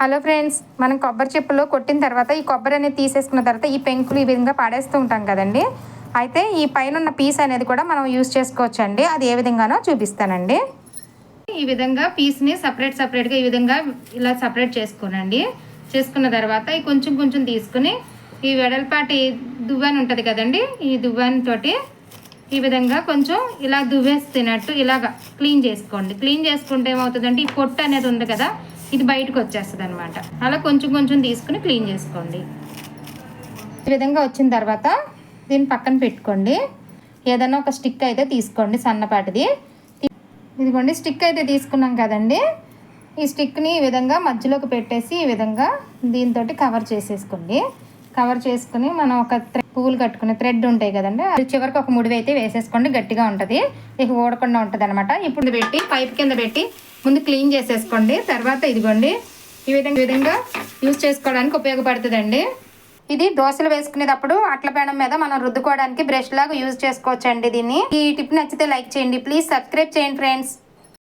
Hello friends, మనం కొబ్బరి చిప్పలు కొట్టిన తర్వాత ఈ కొబ్బరి అనేది తీసేసుకున్న తర్వాత ఈ పెంకులు ఈ విధంగా పాడేస్తూ ఉంటాం కదండి. అయితే ఈ పైన ఉన్న పీస్ అనేది కూడా మనం యూజ్ చేసుకోవచ్చండి. అది ఏ విధంగానో చూపిస్తానండి. ఈ విధంగా పీస్ని సపరేట్గా ఈ విధంగా ఇలా సపరేట్ చేసుకోనండి. చేసుకున్న తర్వాత ఈ కొంచెం కొంచెం తీసుకుని ఈ వెడల్పాటి దువ్వాని ఉంటుంది కదండి, ఈ దువ్వాని తోటి ఈ విధంగా కొంచెం ఇలా దువ్వేస్తున్నట్టు ఇలాగా క్లీన్ చేసుకోండి. క్లీన్ చేసుకుంటే ఏమవుతుందంటే ఈ పొట్టు అనేది ఉంది కదా, ఇది బయటకు వచ్చేస్తుంది అనమాట. అలా కొంచెం కొంచెం తీసుకుని క్లీన్ చేసుకోండి. ఈ విధంగా వచ్చిన తర్వాత దీన్ని పక్కన పెట్టుకోండి. ఏదైనా ఒక స్టిక్ అయితే తీసుకోండి, సన్నపాటిది. ఇదిగోండి, స్టిక్ అయితే తీసుకున్నాం కదండి. ఈ స్టిక్ని ఈ విధంగా మధ్యలోకి పెట్టేసి ఈ విధంగా దీంతో కవర్ చేసేసుకోండి. కవర్ చేసుకుని మనం ఒక పువ్వులు కట్టుకునే థ్రెడ్ ఉంటాయి కదండి, అది చివరికి ఒక ముడివి అయితే వేసేసుకోండి. గట్టిగా ఉంటుంది, ఇక ఊడకుండా ఉంటుంది అనమాట. ఇప్పుడు పెట్టి పైప్ కింద పెట్టి ముందు క్లీన్ చేసేసుకోండి. తర్వాత ఇదిగోండి ఈ విధంగా యూజ్ చేసుకోవడానికి ఉపయోగపడుతుందండి. ఇది దోశలు వేసుకునేటప్పుడు అట్ల పేడం మీద మనం రుద్దుకోవడానికి బ్రష్ లాగా యూజ్ చేసుకోవచ్చండి దీన్ని. ఈ టిప్ నచ్చితే లైక్ చేయండి, ప్లీజ్ సబ్స్క్రైబ్ చేయండి ఫ్రెండ్స్.